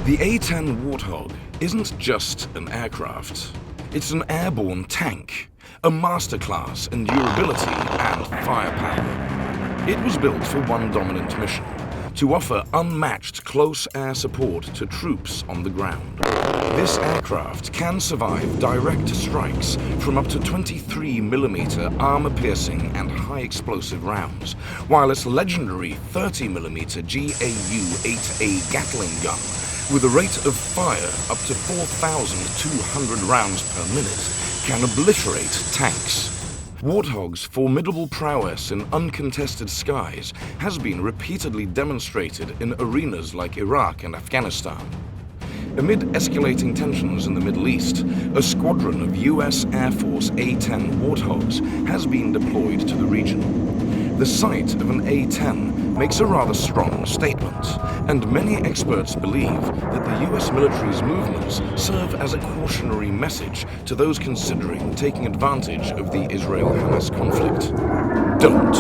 The A-10 Warthog isn't just an aircraft. It's an airborne tank, a masterclass in durability and firepower. It was built for one dominant mission: to offer unmatched close air support to troops on the ground. This aircraft can survive direct strikes from up to 23mm armor-piercing and high-explosive rounds, while its legendary 30mm GAU-8A Gatling gun, with a rate of fire up to 4,200 rounds per minute, can obliterate tanks. Warthog's formidable prowess in uncontested skies has been repeatedly demonstrated in arenas like Iraq and Afghanistan. Amid escalating tensions in the Middle East, a squadron of US Air Force A-10 Warthogs has been deployed to the region. The sight of an A-10 makes a rather strong statement, and many experts believe that the US military's movements serve as a cautionary message to those considering taking advantage of the Israel-Hamas conflict. Don't.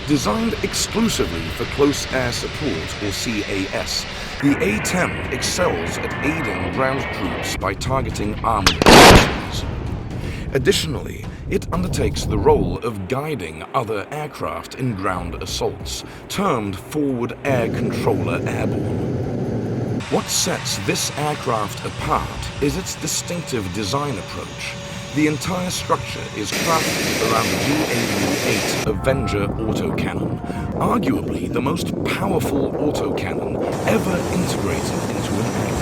Designed exclusively for close air support, or CAS, the A-10 excels at aiding ground troops by targeting armored positions. Additionally, it undertakes the role of guiding other aircraft in ground assaults, termed Forward Air Controller Airborne. What sets this aircraft apart is its distinctive design approach. The entire structure is crafted around the GAU-8 Avenger autocannon, arguably the most powerful autocannon ever integrated into an aircraft.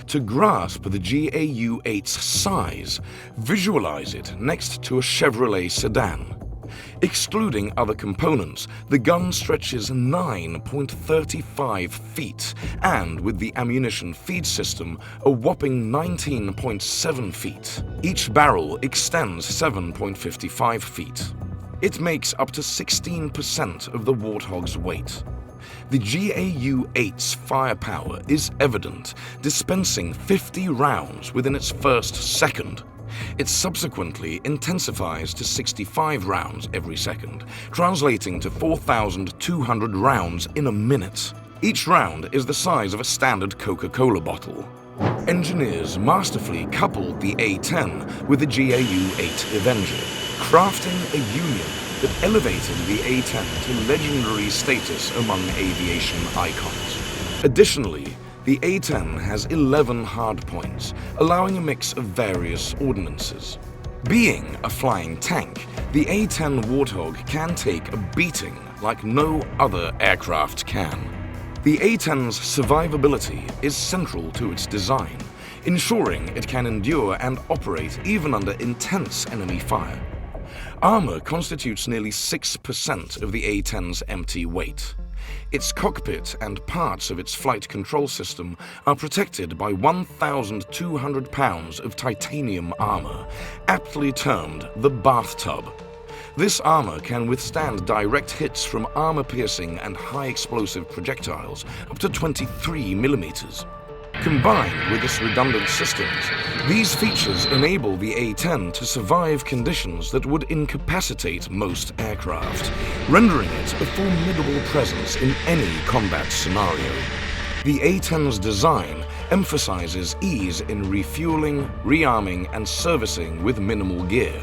To grasp the GAU-8's size, visualize it next to a Chevrolet sedan. Excluding other components, the gun stretches 9.35 feet, and with the ammunition feed system, a whopping 19.7 feet. Each barrel extends 7.55 feet. It makes up to 16% of the Warthog's weight. The GAU-8's firepower is evident, dispensing 50 rounds within its first second. It subsequently intensifies to 65 rounds every second, translating to 4,200 rounds in a minute. Each round is the size of a standard Coca-Cola bottle. Engineers masterfully coupled the A-10 with the GAU-8 Avenger, crafting a union that elevated the A-10 to legendary status among aviation icons. Additionally, the A-10 has 11 hardpoints, allowing a mix of various ordnances. Being a flying tank, the A-10 Warthog can take a beating like no other aircraft can. The A-10's survivability is central to its design, ensuring it can endure and operate even under intense enemy fire. Armor constitutes nearly 6% of the A-10's empty weight. Its cockpit and parts of its flight control system are protected by 1,200 pounds of titanium armor, aptly termed the bathtub. This armor can withstand direct hits from armor-piercing and high-explosive projectiles up to 23mm. Combined with its redundant systems, these features enable the A-10 to survive conditions that would incapacitate most aircraft, rendering it a formidable presence in any combat scenario. The A-10's design emphasizes ease in refueling, rearming, and servicing with minimal gear.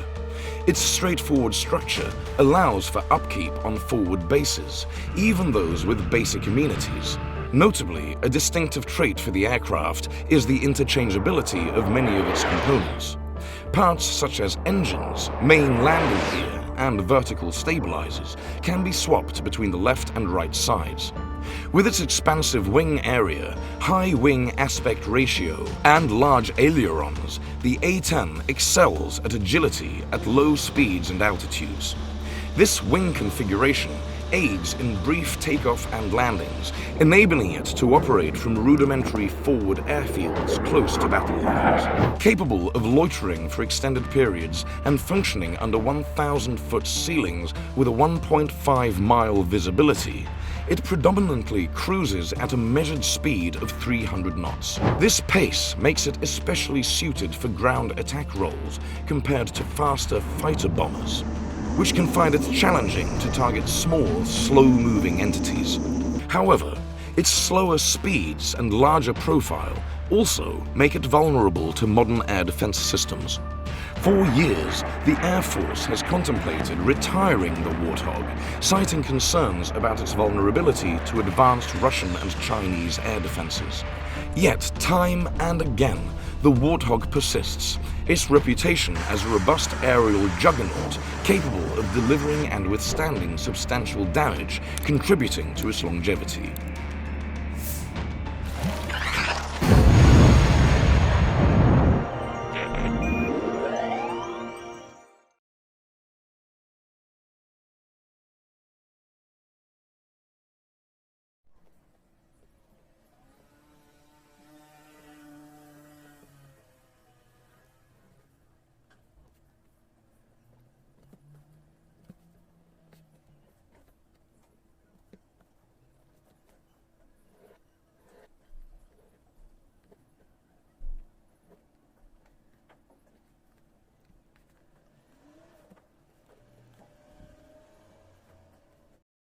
Its straightforward structure allows for upkeep on forward bases, even those with basic amenities. Notably, a distinctive trait for the aircraft is the interchangeability of many of its components. Parts such as engines, main landing gear, and vertical stabilizers can be swapped between the left and right sides. With its expansive wing area, high wing aspect ratio, and large ailerons, the A-10 excels at agility at low speeds and altitudes. This wing configuration aids in brief takeoff and landings, enabling it to operate from rudimentary forward airfields close to battle lines. Capable of loitering for extended periods and functioning under 1,000-foot ceilings with a 1.5-mile visibility, it predominantly cruises at a measured speed of 300 knots. This pace makes it especially suited for ground attack roles compared to faster fighter bombers. which can find it challenging to target small, slow-moving entities. However, its slower speeds and larger profile also make it vulnerable to modern air defense systems. For years, the Air Force has contemplated retiring the Warthog, citing concerns about its vulnerability to advanced Russian and Chinese air defenses. Yet, time and again, the Warthog persists, its reputation as a robust aerial juggernaut capable of delivering and withstanding substantial damage, contributing to its longevity.